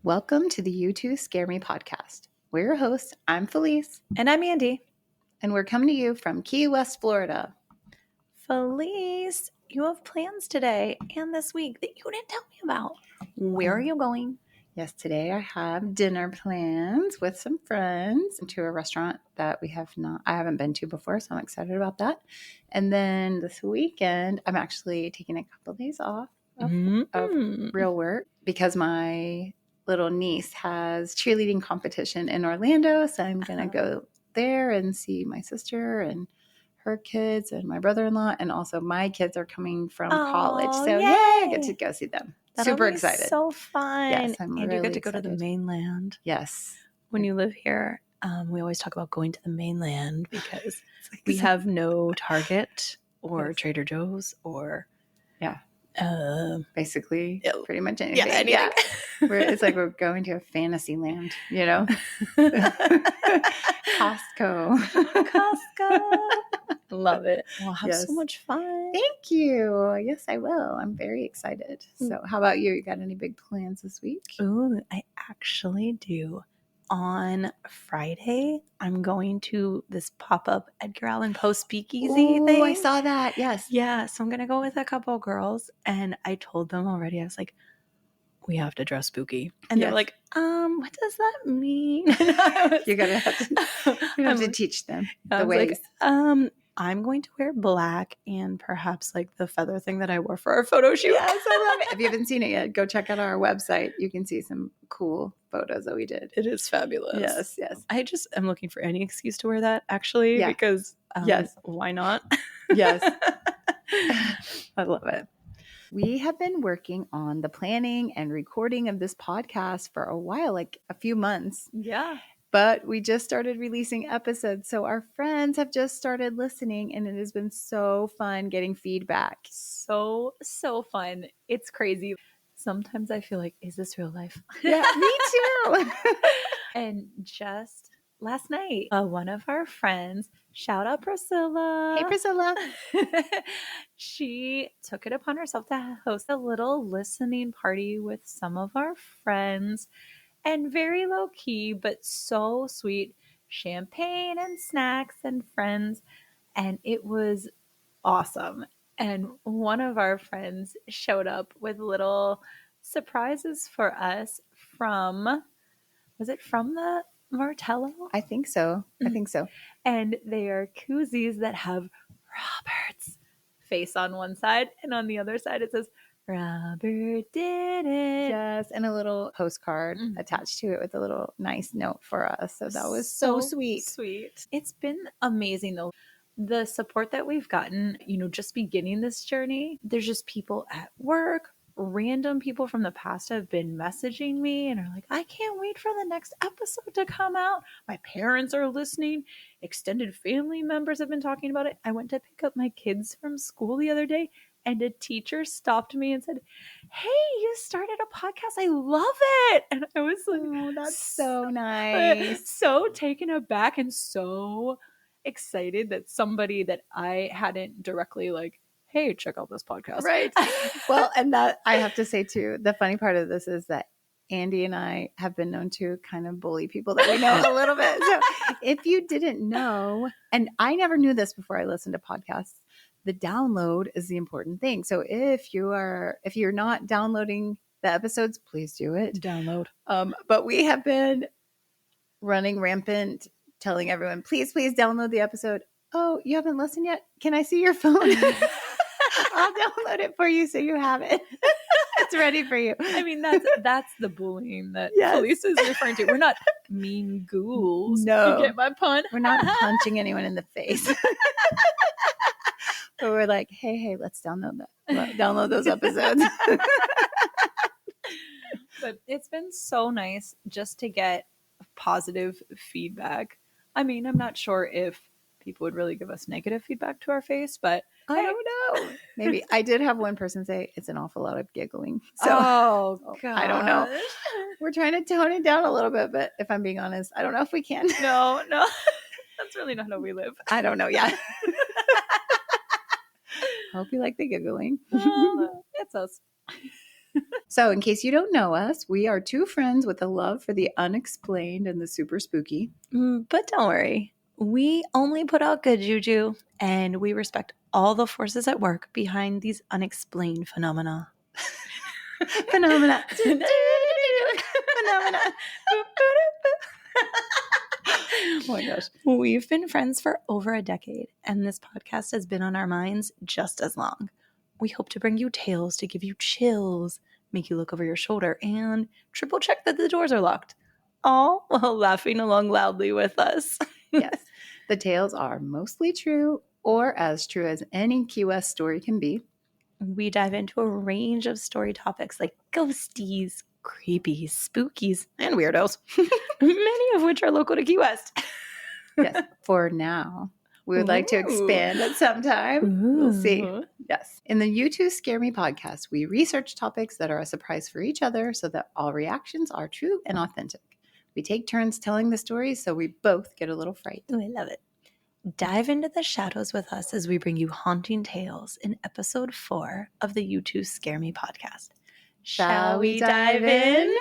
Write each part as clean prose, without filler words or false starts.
Welcome to the You Two Scare Me podcast. We're your hosts. I'm Feliz. And I'm Andi. And we're coming to you from Key West, Florida. Feliz, you have plans today and this week that you didn't tell me about. Where are you going? Yes, today I have dinner plans with some friends to a restaurant that I haven't been to before, so I'm excited about that. And then this weekend, I'm actually taking a couple of days off of real work because my little niece has cheerleading competition in Orlando. So I'm going to go there and see my sister and her kids and my brother-in-law. And also my kids are coming from college. So yay, I get to go see them. That'll Super be excited. So fun. Yes, I'm and really you get to excited. go to the mainland. Yes. When you live here, we always talk about going to the mainland because we have no Target or Trader Joe's or basically pretty much anything. Yeah, anything. It's like we're going to a fantasy land, you know? Costco. Love it. We'll have so much fun. Thank you. Yes, I will. I'm very excited. So how about you? You got any big plans this week? Ooh, I actually do. On Friday, I'm going to this pop-up Edgar Allan Poe speakeasy thing. I saw that. Yes. Yeah, so I'm going to go with a couple of girls, and I told them already, I was like, we have to dress spooky. And they're like, what does that mean? You have to teach them the ways. Like, I'm going to wear black and perhaps like the feather thing that I wore for our photo shoot. Yes, I love it. If you haven't seen it yet, go check out our website. You can see some cool photos that we did. It is fabulous. Yes. I just am looking for any excuse to wear that, actually, because why not? Yes. I love it. We have been working on the planning and recording of this podcast for a while, like a few months. Yeah. But we just started releasing episodes. So our friends have just started listening, and it has been so fun getting feedback. So fun. It's crazy. Sometimes I feel like, is this real life? Yeah, me too. And just last night, one of our friends, shout out Priscilla. Hey, Priscilla. She took it upon herself to host a little listening party with some of our friends. And very low key, but so sweet. Champagne and snacks and friends. And it was awesome. And one of our friends showed up with little surprises for us was it from the Martello? I think so. And they are koozies that have Robert's face on one side. And on the other side, it says, Robert did it. Yes, and a little postcard attached to it with a little nice note for us. So that was so sweet. It's been amazing, though. The support that we've gotten, just beginning this journey, there's just people at work, random people from the past have been messaging me and are like, I can't wait for the next episode to come out. My parents are listening. Extended family members have been talking about it. I went to pick up my kids from school the other day, and a teacher stopped me and said, hey, you started a podcast. I love it. And I was like, oh, that's so nice. So taken aback and so excited that somebody that I hadn't directly like, hey, check out this podcast. Right. Well, and that I have to say too, the funny part of this is that Andi and I have been known to kind of bully people that we know a little bit. So if you didn't know, and I never knew this before I listened to podcasts, the download is the important thing. So if you're not downloading the episodes, please do it. Download. But we have been running rampant, telling everyone, please download the episode. Oh, you haven't listened yet? Can I see your phone? I'll download it for you so you have it. It's ready for you. I mean, that's the bullying that Feliz is referring to. We're not mean ghouls. No. You get my pun? We're not punching anyone in the face. But we're like, hey, let's download those episodes. But it's been so nice just to get positive feedback. I mean, I'm not sure if people would really give us negative feedback to our face, but I don't know. Maybe I did have one person say it's an awful lot of giggling. So God. I don't know. We're trying to tone it down a little bit, but if I'm being honest, I don't know if we can. No. That's really not how we live. I don't know. Yeah. Hope you like the giggling. It's us. So in case you don't know us, we are two friends with a love for the unexplained and the super spooky. But don't worry. We only put out good juju, and we respect all the forces at work behind these unexplained phenomena. Phenomena. Phenomena. Oh my gosh. We've been friends for over a decade, and this podcast has been on our minds just as long. We hope to bring you tales to give you chills, make you look over your shoulder, and triple check that the doors are locked, all while laughing along loudly with us. Yes. The tales are mostly true, or as true as any Key West story can be. We dive into a range of story topics like ghosties, creepies, spookies, and weirdos, many of which are local to Key West. Yes, for now. We would like to expand at some time. We'll see. Yes. In the You Two Scare Me podcast, we research topics that are a surprise for each other so that all reactions are true and authentic. We take turns telling the stories so we both get a little fright. Ooh, I love it. Dive into the shadows with us as we bring you haunting tales in episode 4 of the You Two Scare Me podcast. Shall we dive in?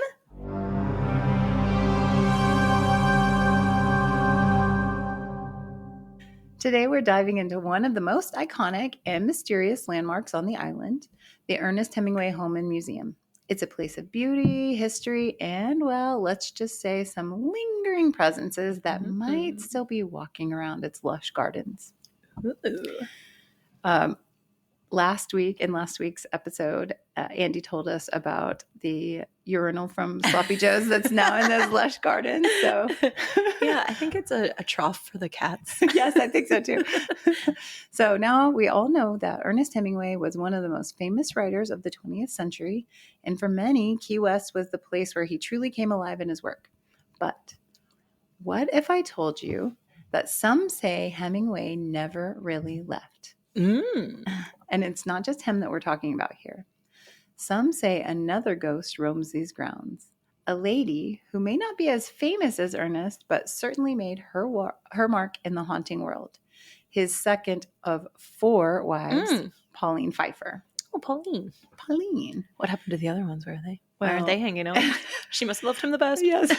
Today we're diving into one of the most iconic and mysterious landmarks on the island, the Ernest Hemingway Home and Museum. It's a place of beauty, history, and, well, let's just say some lingering presences that might still be walking around its lush gardens. Last week's episode, Andy told us about the urinal from Sloppy Joe's that's now in those lush gardens. So, yeah, I think it's a trough for the cats. Yes, I think so too. So now we all know that Ernest Hemingway was one of the most famous writers of the 20th century, and for many, Key West was the place where he truly came alive in his work. But what if I told you that some say Hemingway never really left? And it's not just him that we're talking about here. Some say another ghost roams these grounds, a lady who may not be as famous as Ernest, but certainly made her mark in the haunting world. His second of 4 wives, Pauline Pfeiffer. Oh, Pauline. Pauline. What happened to the other ones? Where are they? Where are they hanging out? She must have loved him the best. Yes. I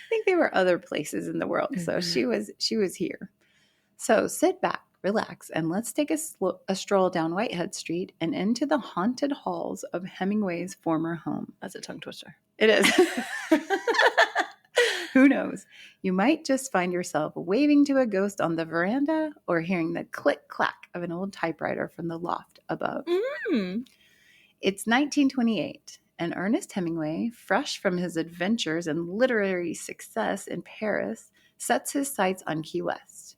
think they were other places in the world, so she was here. So sit back, relax, and let's take a stroll down Whitehead Street and into the haunted halls of Hemingway's former home. That's a tongue twister. It is. Who knows? You might just find yourself waving to a ghost on the veranda or hearing the click-clack of an old typewriter from the loft above. It's 1928, and Ernest Hemingway, fresh from his adventures and literary success in Paris, sets his sights on Key West.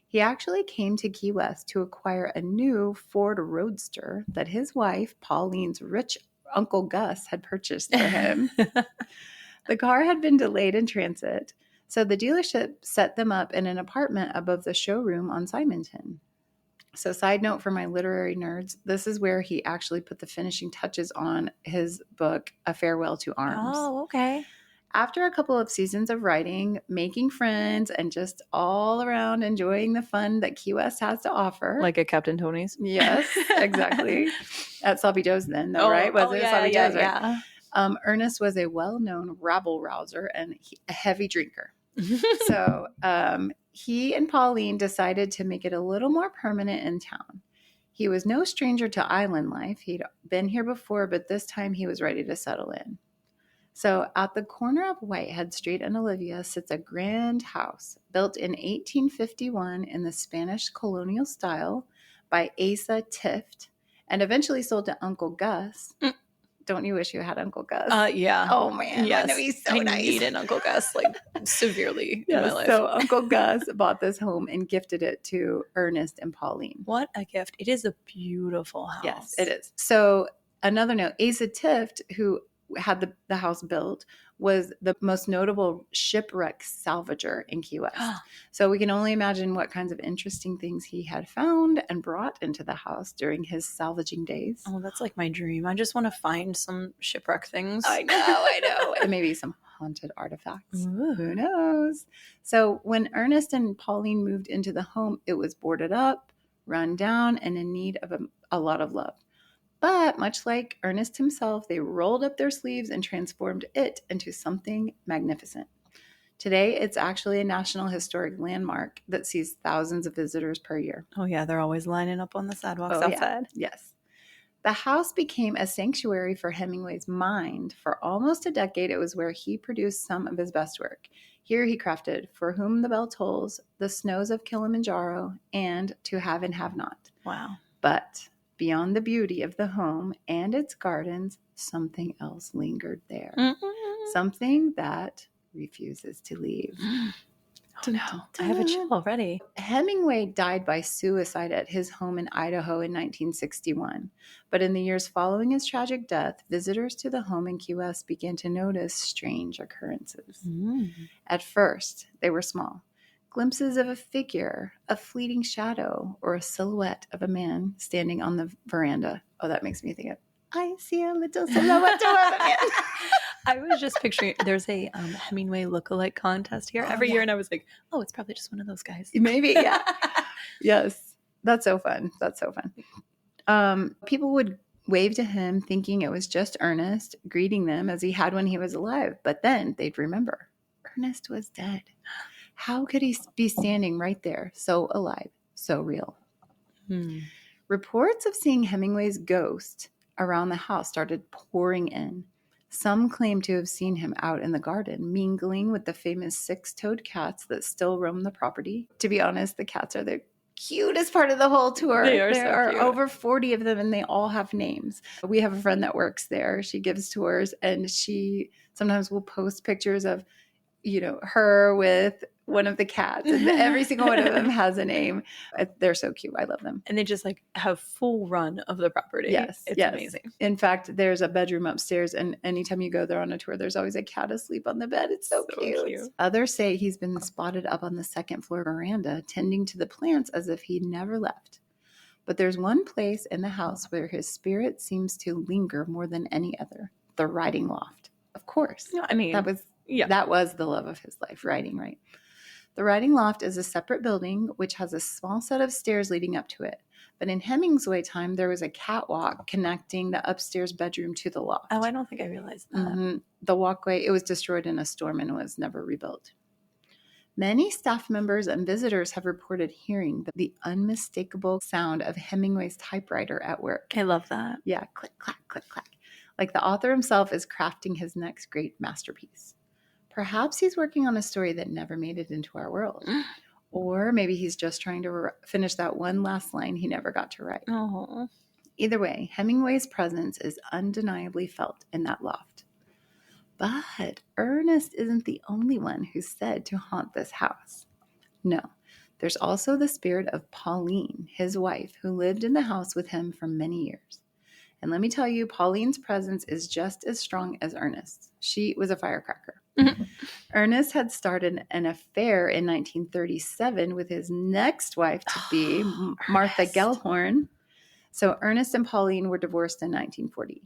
He actually came to Key West to acquire a new Ford Roadster that his wife, Pauline's rich Uncle Gus, had purchased for him. The car had been delayed in transit, so the dealership set them up in an apartment above the showroom on Simonton. So, side note for my literary nerds, this is where he actually put the finishing touches on his book, A Farewell to Arms. Oh, okay. After a couple of seasons of writing, making friends, and just all around enjoying the fun that Key West has to offer. Like at Captain Tony's? Yes, exactly. At Sloppy Joe's then, though, right? Was it Sloppy Joe's? Right? Yeah. Ernest was a well-known rabble-rouser and a heavy drinker. So he and Pauline decided to make it a little more permanent in town. He was no stranger to island life. He'd been here before, but this time he was ready to settle in. So at the corner of Whitehead Street and Olivia sits a grand house built in 1851 in the Spanish Colonial style by Asa Tift and eventually sold to Uncle Gus. Don't you wish you had Uncle Gus? Yeah. Oh, man. Yes. Wouldn't it be so nice? I need an Uncle Gus, like, severely in my life. So Uncle Gus bought this home and gifted it to Ernest and Pauline. What a gift. It is a beautiful house. Yes, it is. So another note, Asa Tift, who had the house built, was the most notable shipwreck salvager in Key West. So we can only imagine what kinds of interesting things he had found and brought into the house during his salvaging days. Oh, that's like my dream. I just want to find some shipwreck things. I know. And maybe some haunted artifacts. Ooh. Who knows? So when Ernest and Pauline moved into the home, it was boarded up, run down, and in need of a lot of love. But much like Ernest himself, they rolled up their sleeves and transformed it into something magnificent. Today, it's actually a National Historic Landmark that sees thousands of visitors per year. Oh, yeah. They're always lining up on the sidewalks Oh, outside. yeah. Yes. The house became a sanctuary for Hemingway's mind. For almost a decade, it was where he produced some of his best work. Here he crafted For Whom the Bell Tolls, The Snows of Kilimanjaro, and To Have and Have Not. Wow. But beyond the beauty of the home and its gardens, something else lingered there. Something that refuses to leave. Oh, no. I have a chill already. Hemingway died by suicide at his home in Idaho in 1961. But in the years following his tragic death, visitors to the home in Key West began to notice strange occurrences. At first, they were small. Glimpses of a figure, a fleeting shadow, or a silhouette of a man standing on the veranda. Oh, that makes me think of, I see a little silhouette of a man. I was just picturing, there's a Hemingway lookalike contest here every year, and I was like, oh, it's probably just one of those guys. Maybe, yeah. Yes. That's so fun. That's so fun. People would wave to him thinking it was just Ernest greeting them as he had when he was alive. But then they'd remember, Ernest was dead. How could he be standing right there, so alive, so real? Reports of seeing Hemingway's ghost around the house started pouring in. Some claim to have seen him out in the garden, mingling with the famous six-toed cats that still roam the property. To be honest, the cats are the cutest part of the whole tour. There are cute. Over 40 of them, and they all have names. We have a friend that works there. She gives tours, and she sometimes will post pictures of, her with one of the cats, and every single one of them has a name. They're so cute. I love them. And they just have full run of the property. Yes. It's amazing. In fact, there's a bedroom upstairs, and anytime you go there on a tour, there's always a cat asleep on the bed. It's so cute. Others say he's been spotted up on the second floor veranda, tending to the plants as if he never left. But there's one place in the house where his spirit seems to linger more than any other: the writing loft. Of course. No, I mean, that was the love of his life, writing, right? The writing loft is a separate building which has a small set of stairs leading up to it. But in Hemingway's time, there was a catwalk connecting the upstairs bedroom to the loft. Oh, I don't think I realized that. The walkway, it was destroyed in a storm and was never rebuilt. Many staff members and visitors have reported hearing the unmistakable sound of Hemingway's typewriter at work. I love that. Yeah, click, clack, click, clack. Like the author himself is crafting his next great masterpiece. Perhaps he's working on a story that never made it into our world. Or maybe he's just trying to finish that one last line he never got to write. Oh. Either way, Hemingway's presence is undeniably felt in that loft. But Ernest isn't the only one who's said to haunt this house. No, there's also the spirit of Pauline, his wife, who lived in the house with him for many years. And let me tell you, Pauline's presence is just as strong as Ernest's. She was a firecracker. Ernest had started an affair in 1937 with his next wife to be, Martha Gellhorn. So Ernest and Pauline were divorced in 1940.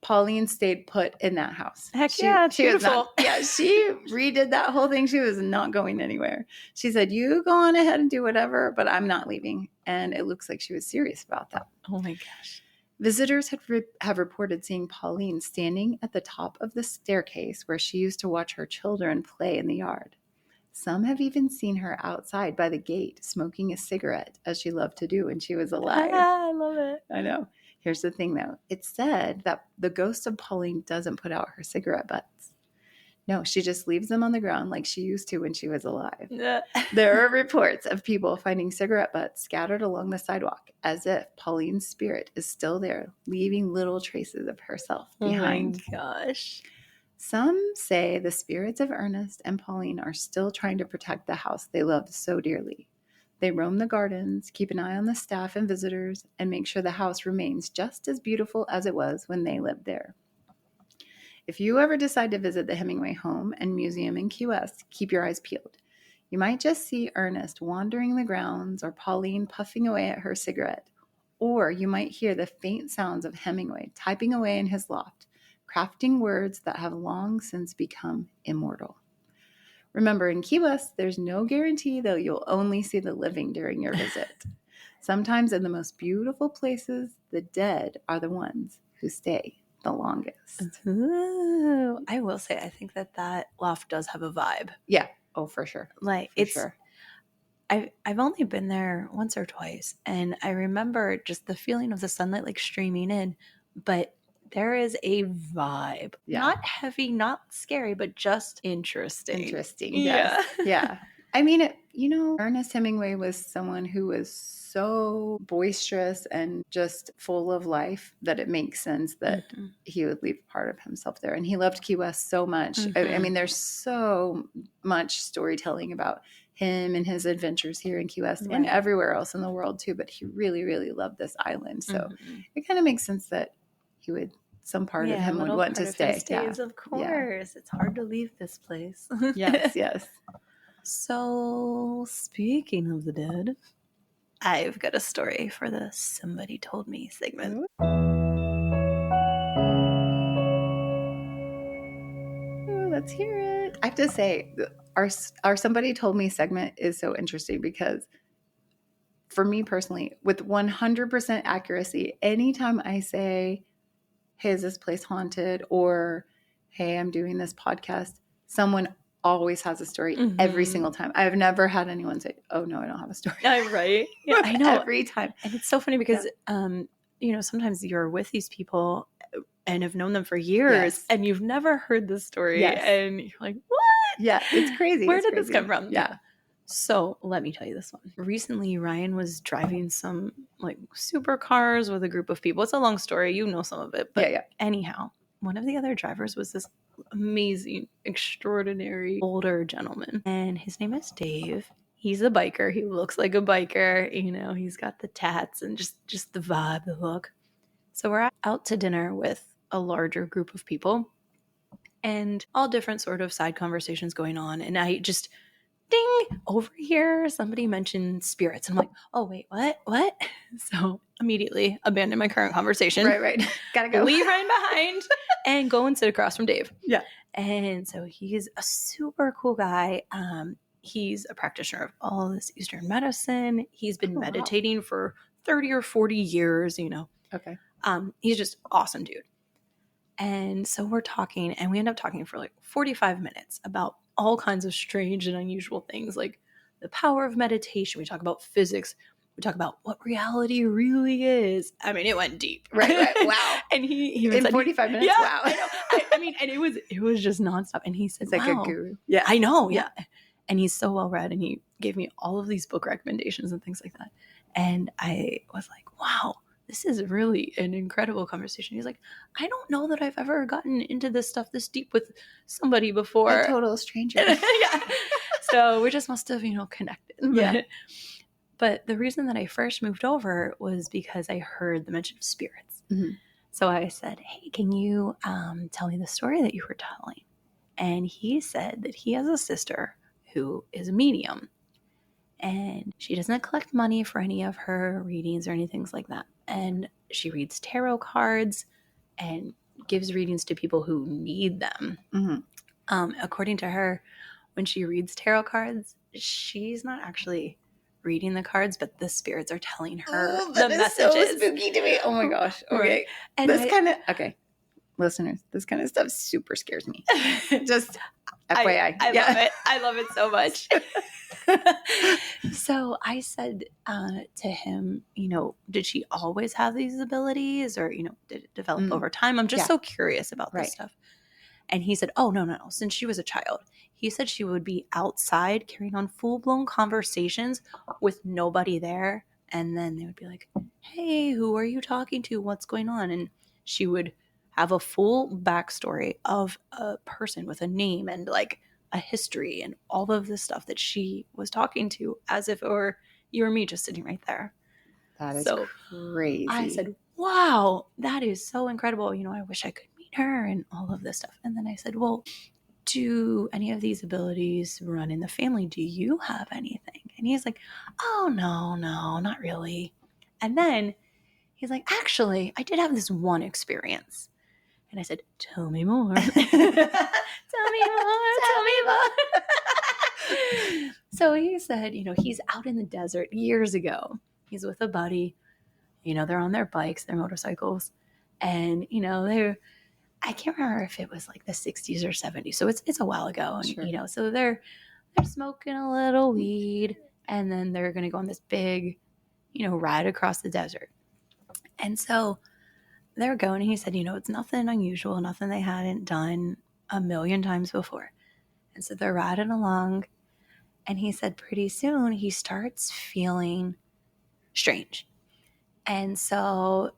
Pauline stayed put in that house. Heck yeah, she was not, she redid that whole thing. She was not going anywhere. She said, you go on ahead and do whatever, but I'm not leaving. And it looks like she was serious about that. Oh my gosh. Visitors have reported seeing Pauline standing at the top of the staircase where she used to watch her children play in the yard. Some have even seen her outside by the gate smoking a cigarette, as she loved to do when she was alive. I love it. I know. Here's the thing, though. It's said that the ghost of Pauline doesn't put out her cigarette butts. No, she just leaves them on the ground like she used to when she was alive. There are reports of people finding cigarette butts scattered along the sidewalk, as if Pauline's spirit is still there, leaving little traces of herself behind. Oh my gosh. Some say the spirits of Ernest and Pauline are still trying to protect the house they loved so dearly. They roam the gardens, keep an eye on the staff and visitors, and make sure the house remains just as beautiful as it was when they lived there. If you ever decide to visit the Hemingway home and museum in Key West, keep your eyes peeled. You might just see Ernest wandering the grounds or Pauline puffing away at her cigarette, or you might hear the faint sounds of Hemingway typing away in his loft, crafting words that have long since become immortal. Remember, in Key West, there's no guarantee that you'll only see the living during your visit. Sometimes in the most beautiful places, the dead are the ones who stay the longest. Ooh, I will say, I think that loft does have a vibe. Yeah. Oh, for sure. Like For sure. I've only been there once or twice, and I remember just the feeling of the sunlight like streaming in, but there is a vibe. Yeah. Not heavy, not scary, but just interesting. Interesting. Yeah. Yes. Yeah. I mean, Ernest Hemingway was someone who was so boisterous and just full of life that it makes sense that he would leave part of himself there. And he loved Key West so much. I mean, there's so much storytelling about him and his adventures here in Key West and everywhere else in the world too. But he really, really loved this island. So it kind of makes sense that he would, some part of him would want to stay. Yeah, of course. It's hard to leave this place. Yes, yes. So, speaking of the dead, I've got a story for the Somebody Told Me segment. Ooh, let's hear it. I have to say, our Somebody Told Me segment is so interesting because for me personally, with 100% accuracy, anytime I say, hey, is this place haunted? Or, hey, I'm doing this podcast, someone always has a story every single time. I've never had anyone say, oh, no, I don't have a story. Right? Yeah, I know. Every time. And it's so funny because, sometimes you're with these people and have known them for years and you've never heard this story. Yes. And you're like, what? Yeah, it's crazy. Where did this come from? Yeah. So let me tell you this one. Recently, Ryan was driving some like supercars with a group of people. It's a long story. You know some of it. But anyhow, one of the other drivers was this amazing, extraordinary older gentleman. And his name is Dave. He's a biker. He looks like a biker. He's got the tats and just the vibe, the look. So we're out to dinner with a larger group of people and all different sort of side conversations going on. And I just... ding, over here, somebody mentioned spirits. And I'm like, oh, wait, what? So immediately abandon my current conversation. Right. Gotta go. Leave Ryan behind and go and sit across from Dave. Yeah. And so he's a super cool guy. He's a practitioner of all this Eastern medicine. He's been meditating for 30 or 40 years, Okay. He's just awesome dude. And so we're talking, and we end up talking for like 45 minutes about all kinds of strange and unusual things, like the power of meditation. We talk about physics. We talk about what reality really is. I mean, it went deep. Right. Wow. And he in 45 minutes. Yeah, wow. I know. I mean, and it was just nonstop. And he said, it's like a guru. Yeah, I know. Yeah. And he's so well read, and he gave me all of these book recommendations and things like that. And I was like, wow, this is really an incredible conversation. He's like, I don't know that I've ever gotten into this stuff this deep with somebody before. A total stranger. Yeah. So we just must have, connected. Yeah. But the reason that I first moved over was because I heard the mention of spirits. Mm-hmm. So I said, hey, can you tell me the story that you were telling? And he said that he has a sister who is a medium. And she doesn't collect money for any of her readings or anything like that. And she reads tarot cards and gives readings to people who need them. Mm-hmm. According to her, when she reads tarot cards, she's not actually reading the cards, but the spirits are telling her the messages. So spooky to me. Oh my gosh. Okay. Right. And okay. Listeners, this kind of stuff super scares me. Just FYI. I love it. I love it so much. So I said to him, did she always have these abilities, or, did it develop over time? I'm just so curious about this stuff. And he said, oh, no. Since she was a child, he said she would be outside carrying on full-blown conversations with nobody there. And then they would be like, hey, who are you talking to? What's going on? And she would have a full backstory of a person with a name and like a history and all of the stuff that she was talking to, as if it were you or me just sitting right there. That is crazy. I said, wow, that is so incredible. I wish I could meet her and all of this stuff. And then I said, well, do any of these abilities run in the family? Do you have anything? And he's like, oh, no, not really. And then he's like, actually, I did have this one experience. And I said, tell me more. Tell me more. So he said, he's out in the desert years ago, He's with a buddy. They're on their bikes, their motorcycles. And, I can't remember if it was like the 60s or 70s. So it's a while ago. And, Sure. So they're smoking a little weed. And then they're going to go on this big, ride across the desert. And so they're going, and he said, it's nothing unusual, nothing they hadn't done a million times before. And so they're riding along, and he said pretty soon he starts feeling strange. And so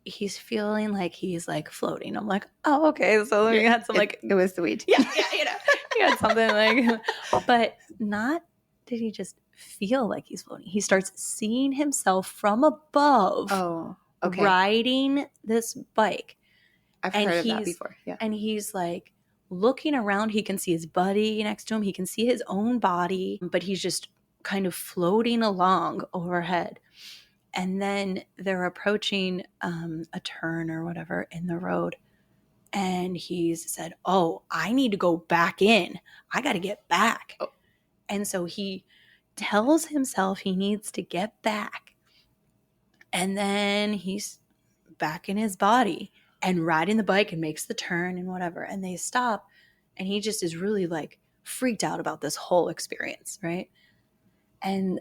he's feeling like he's like floating. I'm like, oh, okay. So he had some like, it was the weed. yeah, he had something like, but not did he just feel like he's floating. He starts seeing himself from above. Oh, okay. Riding this bike. I've heard of that before. Yeah. And he's like looking around. He can see his buddy next to him. He can see his own body, but he's just kind of floating along overhead. And then they're approaching a turn or whatever in the road. And he's said, oh, I need to go back in. I got to get back. Oh. And so he tells himself he needs to get back. And then he's back in his body and riding the bike and makes the turn and whatever. And they stop. And he just is really like freaked out about this whole experience, right? And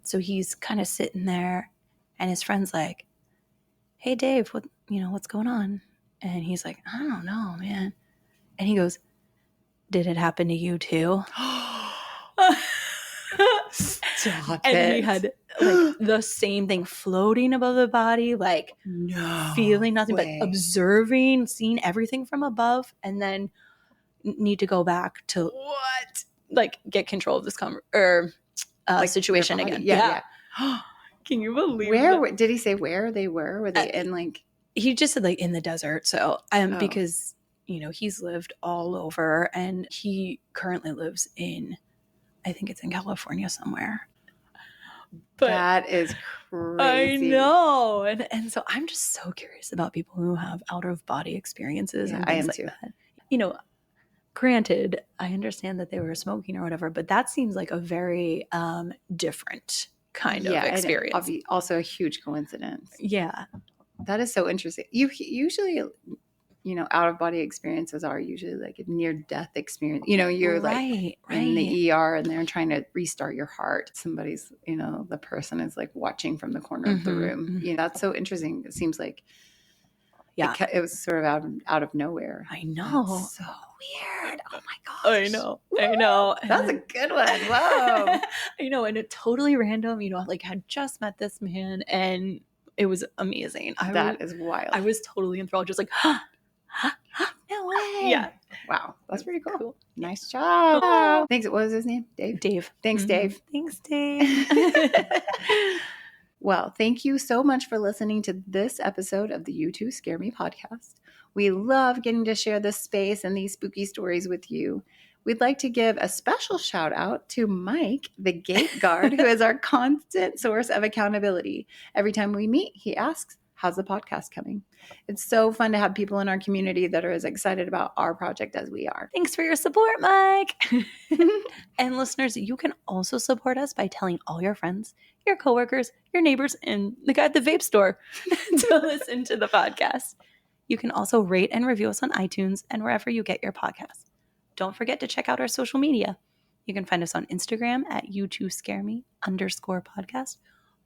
so he's kind of sitting there, and his friend's like, hey, Dave, what's going on? And he's like, I don't know, man. And he goes, did it happen to you too? Stop and it. He had like the same thing floating above the body, like feeling nothing, but observing, seeing everything from above, and then need to go back to like get control of this situation again. Yeah. Can you believe did he say where they were? Were they in like? He just said like in the desert. So because he's lived all over, and he currently lives in, I think it's in California somewhere. But that is crazy. I know. And so I'm just so curious about people who have out of body experiences and things like that. Granted, I understand that they were smoking or whatever, but that seems like a very different kind of experience. Also a huge coincidence. Yeah. That is so interesting. You usually, out of body experiences are usually like a near death experience. You're like in the ER and they're trying to restart your heart. Somebody's, the person is like watching from the corner of the room. Mm-hmm. That's so interesting. It seems like it was sort of out of nowhere. I know. That's so weird. Oh my gosh. I know. That's a good one. Whoa. And it totally random. Like had just met this man, and it was amazing. That is wild. I was totally enthralled, just like, no way. Yeah. Wow. That's pretty cool. Nice job. Oh. Thanks. What was his name? Dave. Thanks, Dave. Thanks, Dave. Well, thank you so much for listening to this episode of the You Two Scare Me podcast. We love getting to share this space and these spooky stories with you. We'd like to give a special shout out to Mike, the gate guard, who is our constant source of accountability. Every time we meet, he asks, how's the podcast coming? It's so fun to have people in our community that are as excited about our project as we are. Thanks for your support, Mike. And listeners, you can also support us by telling all your friends, your coworkers, your neighbors, and the guy at the vape store to listen to the podcast. You can also rate and review us on iTunes and wherever you get your podcasts. Don't forget to check out our social media. You can find us on Instagram at you2scareme_podcast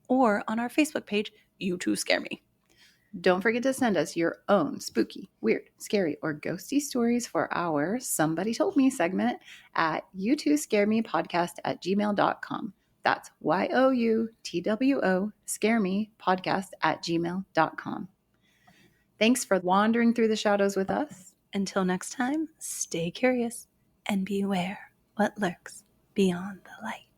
or on our Facebook page, You Two Scare Me. Don't forget to send us your own spooky, weird, scary, or ghosty stories for our Somebody Told Me segment at you2scaremepodcast@gmail.com. That's YOUTWO scaremepodcast@gmail.com. Thanks for wandering through the shadows with us. Until next time, stay curious and beware what lurks beyond the light.